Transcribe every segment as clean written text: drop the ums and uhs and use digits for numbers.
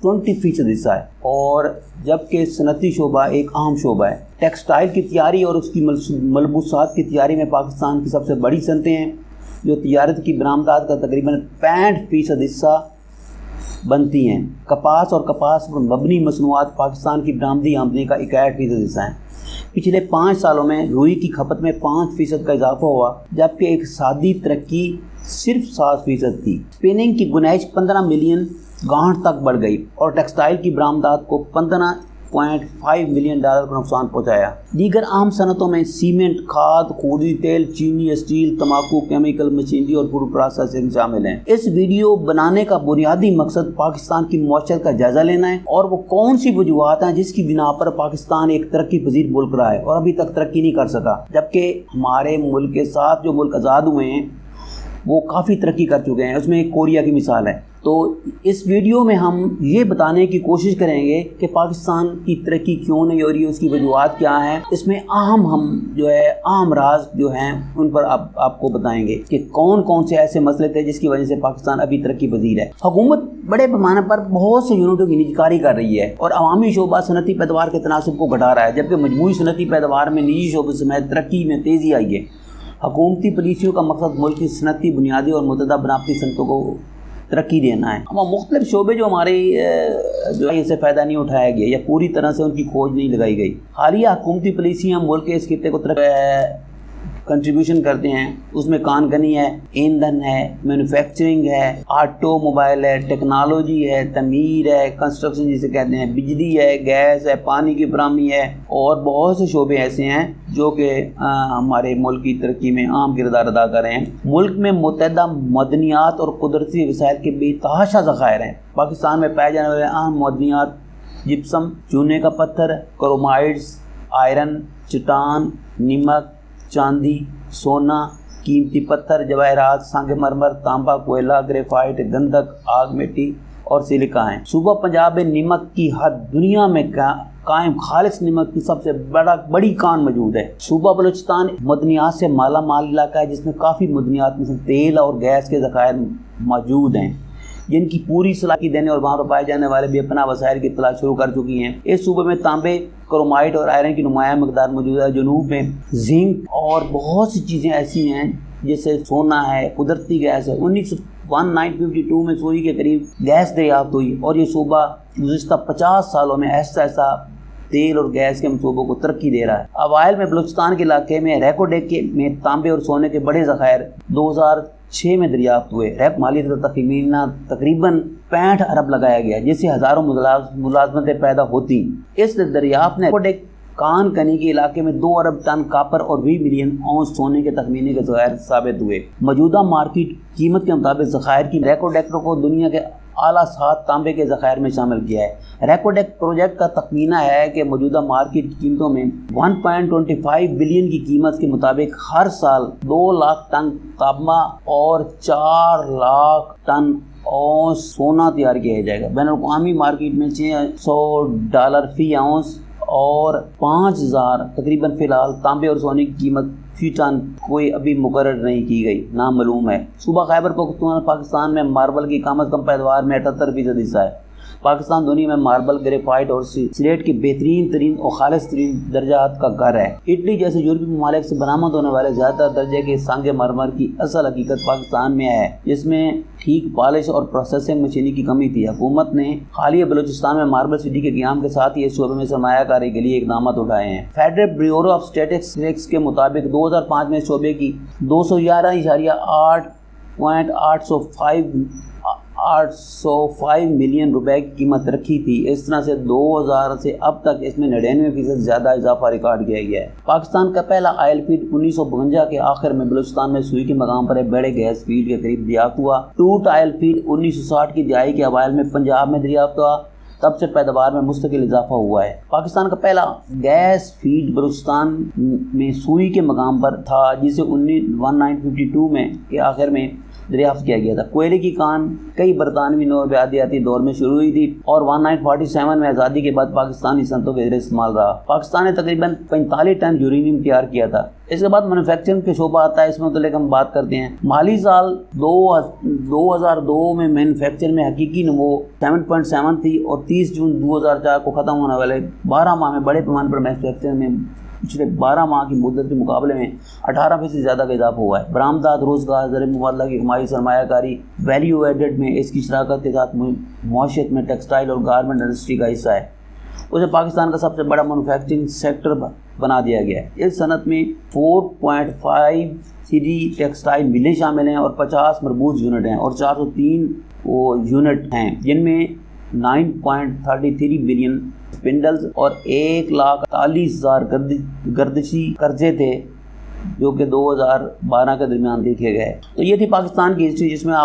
20% حصہ ہے، اور جبکہ صنعتی شعبہ ایک اہم شعبہ ہے۔ ٹیکسٹائل کی تیاری اور اس کی ملبوسات کی تیاری میں پاکستان کی سب سے بڑی صنعتیں ہیں، جو تجارت کی برآمدات کا تقریباً 65% حصہ بنتی ہیں۔ کپاس اور کپاس پر مبنی مصنوعات پاکستان کی برآمدی آمدنی کا 61% حصہ ہیں۔ پچھلے 5 سالوں میں روئی کی کھپت میں 5% کا اضافہ ہوا، جبکہ اقتصادی ترقی صرف 7% تھی۔ اسپننگ کی گنجائش 15 ملین گانٹھ تک بڑھ گئی اور ٹیکسٹائل کی برآمدات کو 15.5 ملین ڈالر کا نقصان پہنچایا۔ دیگر اہم صنعتوں میں سیمنٹ، کھاد، خوردی تیل، چینی، اسٹیل، تمباکو، کیمیکل، مشینری اور فوڈ پروسیسنگ شامل ہیں۔ اس ویڈیو بنانے کا بنیادی مقصد پاکستان کی معیشت کا جائزہ لینا ہے اور وہ کون سی وجوہات ہیں جس کی بنا پر پاکستان ایک ترقی پذیر ملک رہا ہے اور ابھی تک ترقی نہیں کر سکا، جبکہ ہمارے ملک کے ساتھ جو ملک آزاد ہوئے ہیں وہ کافی ترقی کر چکے ہیں۔ اس میں ایک کوریا کی مثال ہے۔ تو اس ویڈیو میں ہم یہ بتانے کی کوشش کریں گے کہ پاکستان کی ترقی کیوں نہیں ہو رہی ہے، اس کی وجوہات کیا ہیں۔ اس میں اہم راز جو ہیں ان پر آپ کو بتائیں گے کہ کون کون سے ایسے مسئلے تھے جس کی وجہ سے پاکستان ابھی ترقی پذیر ہے۔ حکومت بڑے پیمانے پر بہت سے یونٹوں کی نجی کاری کر رہی ہے اور عوامی شعبہ صنعتی پیداوار کے تناسب کو گھٹا رہا ہے، جبکہ مجموعی صنعتی پیداوار میں نجی شعبے سمیت ترقی میں تیزی آئی ہے۔ حکومتی پالیسیوں کا مقصد ملک کی صنعتی بنیادی اور متعدد بناوٹی صنعتوں کو ترقی دینا ہے۔ اما مختلف شعبے جو ہمارے اس سے فائدہ نہیں اٹھایا گیا یا پوری طرح سے ان کی کھوج نہیں لگائی گئی۔ حالیہ حکومتی پالیسیاں ملک کے اس خطے کو کنٹریبیوشن کرتے ہیں، اس میں کان کنی ہے، ایندھن ہے، مینوفیکچرنگ ہے، آٹو موبائل ہے، ٹیکنالوجی ہے، تعمیر ہے، کنسٹرکشن جسے کہتے ہیں، بجلی ہے، گیس ہے، پانی کی فراہمی ہے، اور بہت سے شعبے ایسے ہیں جو کہ ہمارے ملک کی ترقی میں اہم کردار ادا کر رہے ہیں۔ ملک میں متعدد معدنیات اور قدرتی وسائل کے بے تحاشا ذخائر ہیں۔ پاکستان میں پائے جانے والے اہم معدنیات جپسم، چونے کا پتھر، کرومائڈز، آئرن، چٹان، نمک، چاندی، سونا، قیمتی پتھر، جواہرات، سنگ مرمر، تانبا، کوئلہ، گریفائٹ، گندھک، آگ مٹی اور سلیکا ہیں۔ صوبہ پنجاب میں نمک کی حد دنیا میں قائم خالص نمک کی سب سے بڑی کان موجود ہے۔ صوبہ بلوچستان معدنیات سے مالا مال علاقہ ہے جس میں کافی معدنیات مثل تیل اور گیس کے ذخائر موجود ہیں جن کی پوری صلاحیت دینے اور وہاں پر پائے جانے والے بھی اپنا وسائل کی تلاش شروع کر چکی ہیں۔ اس صوبے میں تانبے، کرومائٹ اور آئرن کی نمایاں مقدار موجود ہے۔ جنوب میں زنک اور بہت سی چیزیں ایسی ہیں جیسے سونا ہے، قدرتی گیس ہے۔ 1952 میں سوئی کے قریب گیس دریافت ہوئی اور یہ صوبہ گزشتہ 50 سالوں میں ایسا تیل اور گیس کے منصوبوں کو ترقی دے رہا ہے۔ اوائل میں بلوچستان کے علاقے میں ریکوڈیک میں تانبے اور سونے کے بڑے ذخائر 2006 میں دریافت ہوئے۔ ریک مالی تقریباً 65 ارب لگایا گیا جس سے ہزاروں ملازمتیں پیدا ہوتی۔ اس دریافت نے ریکوڈیک کان کنی کے علاقے میں 2 ارب ٹن کاپر اور 20 ملین اونس سونے کے تخمینے کے ذخائر ثابت ہوئے۔ موجودہ مارکیٹ قیمت کے مطابق ذخائر کی ریکوڈیکٹر کو دنیا کے اعلیٰ 7 تانبے کے ذخائر میں شامل کیا ہے۔ ریکوڈیک پروجیکٹ کا تخمینہ ہے کہ موجودہ مارکیٹ کی قیمتوں میں 1.25 بلین کی قیمت کے مطابق ہر سال 2 لاکھ ٹن تانبا اور 4 لاکھ ٹن اونس سونا تیار کیا جائے گا۔ بین الاقوامی مارکیٹ میں $600 فی اونس اور 5000 تقریباً فی الحال تانبے اور سونے کی قیمت فی ٹن کوئی ابھی مقرر نہیں کی گئی، نامعلوم ہے۔ صوبہ خیبر پختونخوا پاکستان میں ماربل کی کم از کم پیداوار میں 78% حصہ ہے۔ پاکستان دنیا میں ماربل، گریفائٹ اور سلیٹ کے بہترین ترین اور خالص ترین درجات کا گھر ہے۔ اٹلی جیسے یورپی ممالک سے برآمد ہونے والے زیادہ درجے کے سنگ مرمر کی اصل حقیقت پاکستان میں ہے، جس میں ٹھیک پالش اور پروسیسنگ مشینری کی کمی تھی۔ حکومت نے حالیہ بلوچستان میں ماربل سٹی کے قیام کے ساتھ ہی اس شعبے میں سرمایہ کاری کے لیے اقدامات اٹھائے ہیں۔ فیڈرل بیورو آف اسٹیٹسٹکس کے مطابق 2005 میں اس شعبے کی 211.805 ملین روپے کی قیمت رکھی تھی۔ اس طرح سے 2000 سے اب تک اس میں 99% زیادہ اضافہ ریکارڈ کیا گیا ہے۔ پاکستان کا پہلا آئل فیلڈ 1952 کے آخر میں بلوچستان میں سوئی کے مقام پر ایک بڑے گیس فیلڈ کے قریب دریافت ہوا۔ ٹوٹ آئل فیلڈ 1960 کی دہائی کے اوائل میں پنجاب میں دریافت ہوا، تب سے پیداوار میں مستقل اضافہ ہوا ہے۔ پاکستان کا پہلا گیس فیلڈ بلوچستان میں سوئی کے مقام پر تھا جسے 1952 میں کے آخر میں دریافت کیا گیا تھا۔ کوئلے کی کان کئی برطانوی نوآبادیاتی دور میں شروع ہوئی تھی اور 1947 میں آزادی کے بعد پاکستانی صنعتوں کے ذریعے استعمال رہا۔ پاکستان نے تقریباً 45 ٹن یورینیم تیار کیا تھا۔ اس کے بعد مینوفیکچرنگ کے شعبہ آتا ہے، اس میں تو لیکن ہم بات کرتے ہیں مالی سال 2002 میں مینوفیکچر میں حقیقی نمو 7.7 تھی اور 30 جون 2004 کو ختم ہونے والے 12 ماہ میں بڑے پیمانے پر مینوفیکچر میں پچھلے 12 ماہ کی مدت کے مقابلے میں 18% سے زیادہ کا اضافہ ہوا ہے۔ برآمدات، روزگار، زر مبادلہ کی کمائی، سرمایہ کاری، ویلیو ایڈڈ میں اس کی شراکت کے ساتھ معیشت میں ٹیکسٹائل اور گارمنٹ انڈسٹری کا حصہ ہے۔ اسے پاکستان کا سب سے بڑا مینوفیکچرنگ سیکٹر بنا دیا گیا ہے۔ اس صنعت میں 4.53 ٹیکسٹائل ملیں شامل ہیں اور 50 مربوط یونٹ ہیں اور 403 یونٹ ہیں، جن میں 9.33 بلین سپنڈلز اور 1,40,000 گردشی قرضے تھے جو کہ 2012 کے درمیان دیکھے گئے۔ تو یہ تھی پاکستان کی ہسٹری، جس میں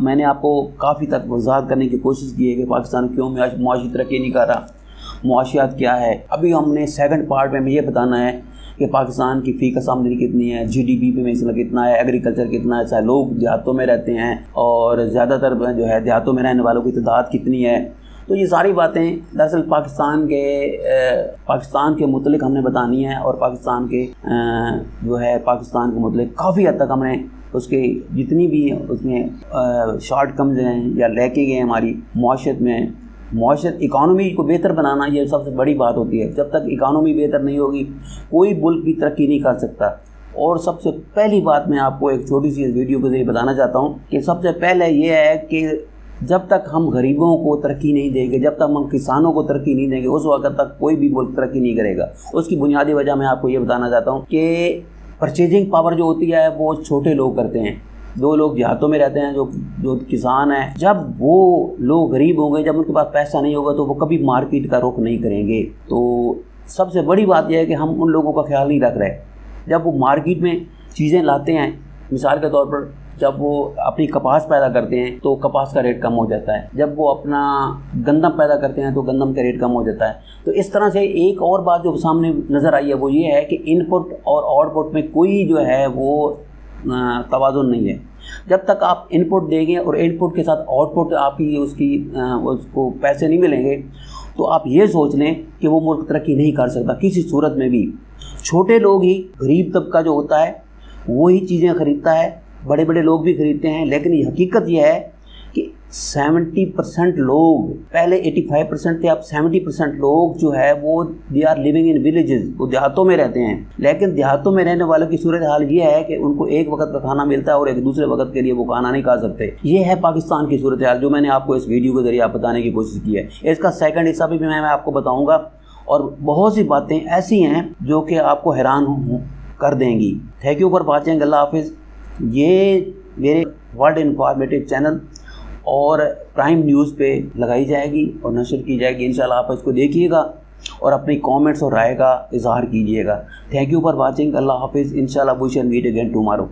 میں نے آپ کو کافی تک وضاحت کرنے کی کوشش کی ہے کہ پاکستان کیوں معاشی ترقی نہیں کر رہا، معاشیات کیا ہے۔ ابھی ہم نے سیکنڈ پارٹ میں یہ بتانا ہے کہ پاکستان کی فی کس آمدنی کتنی ہے، جی ڈی پی پہ مثلا کتنا ہے، ایگریکلچر کتنا ہے، چاہے لوگ دیہاتوں میں رہتے ہیں اور زیادہ تر جو ہے دیہاتوں میں رہنے والوں کی تعداد کتنی ہے۔ تو یہ ساری باتیں دراصل پاکستان کے متعلق ہم نے بتانی ہے، اور پاکستان کے متعلق کافی حد تک ہم نے اس کے جتنی بھی اس میں شارٹ کمز ہیں یا لیکیں گئے ہماری معاشرت اکانومی کو بہتر بنانا، یہ سب سے بڑی بات ہوتی ہے۔ جب تک اکانومی بہتر نہیں ہوگی کوئی ملک بھی ترقی نہیں کر سکتا۔ اور سب سے پہلی بات میں آپ کو ایک چھوٹی سی اس ویڈیو کے ذریعے بتانا چاہتا ہوں کہ سب سے پہلے یہ ہے کہ جب تک ہم غریبوں کو ترقی نہیں دیں گے، جب تک ہم کسانوں کو ترقی نہیں دیں گے، اس وقت تک کوئی بھی ملک ترقی نہیں کرے گا۔ اس کی بنیادی وجہ میں آپ کو یہ بتانا چاہتا ہوں کہ پرچیزنگ پاور جو ہوتی ہے وہ چھوٹے لوگ کرتے ہیں، جو لوگ دیہاتوں میں رہتے ہیں، جو کسان ہیں، جب وہ لوگ غریب ہوں گے، جب ان کے پاس پیسہ نہیں ہوگا تو وہ کبھی مارکیٹ کا رخ نہیں کریں گے۔ تو سب سے بڑی بات یہ ہے کہ ہم ان لوگوں کا خیال نہیں رکھ رہے۔ جب وہ مارکیٹ میں چیزیں لاتے ہیں، مثال کے طور پر جب وہ اپنی کپاس پیدا کرتے ہیں تو کپاس کا ریٹ کم ہو جاتا ہے، جب وہ اپنا گندم پیدا کرتے ہیں تو گندم کا ریٹ کم ہو جاتا ہے۔ تو اس طرح سے ایک اور بات جو سامنے نظر آئی ہے وہ یہ ہے کہ ان پٹ اور آؤٹ پٹ میں کوئی جو ہے وہ توازن نہیں ہے۔ جب تک آپ ان پٹ دیں گے اور ان پٹ کے ساتھ آؤٹ پٹ آپ کی اس کو پیسے نہیں ملیں گے تو آپ یہ سوچ لیں کہ وہ ملک ترقی نہیں کر سکتا کسی صورت میں بھی۔ چھوٹے لوگ ہی، غریب طبقہ جو ہوتا ہے وہی چیزیں خریدتا ہے، بڑے بڑے لوگ بھی خریدتے ہیں، لیکن یہ حقیقت یہ ہے کہ 70% لوگ، پہلے 85% تھے، اب 70% لوگ جو ہے وہ they are living in villages, وہ دیہاتوں میں رہتے ہیں۔ لیکن دیہاتوں میں رہنے والوں کی صورتحال یہ ہے کہ ان کو ایک وقت کا کھانا ملتا ہے اور ایک دوسرے وقت کے لیے وہ کھانا نہیں کھا سکتے۔ یہ ہے پاکستان کی صورتحال جو میں نے آپ کو اس ویڈیو کے ذریعے بتانے کی کوشش کی ہے۔ اس کا سیکنڈ حصہ بھی میں آپ کو بتاؤں گا، اور بہت سی باتیں ایسی ہیں جو کہ آپ کو حیران کر دیں گی۔ Thank you for watching. اللہ حافظ۔ یہ میرے ورلڈ انفارمیٹیو چینل اور پرائم نیوز پہ لگائی جائے گی اور نشر کی جائے گی۔ انشاءاللہ آپ اس کو دیکھیے گا اور اپنی کامنٹس اور رائے کا اظہار کیجیے گا۔ Thank you for watching. اللہ حافظ۔ انشاءاللہ وی شل میٹ اگین ٹمارو۔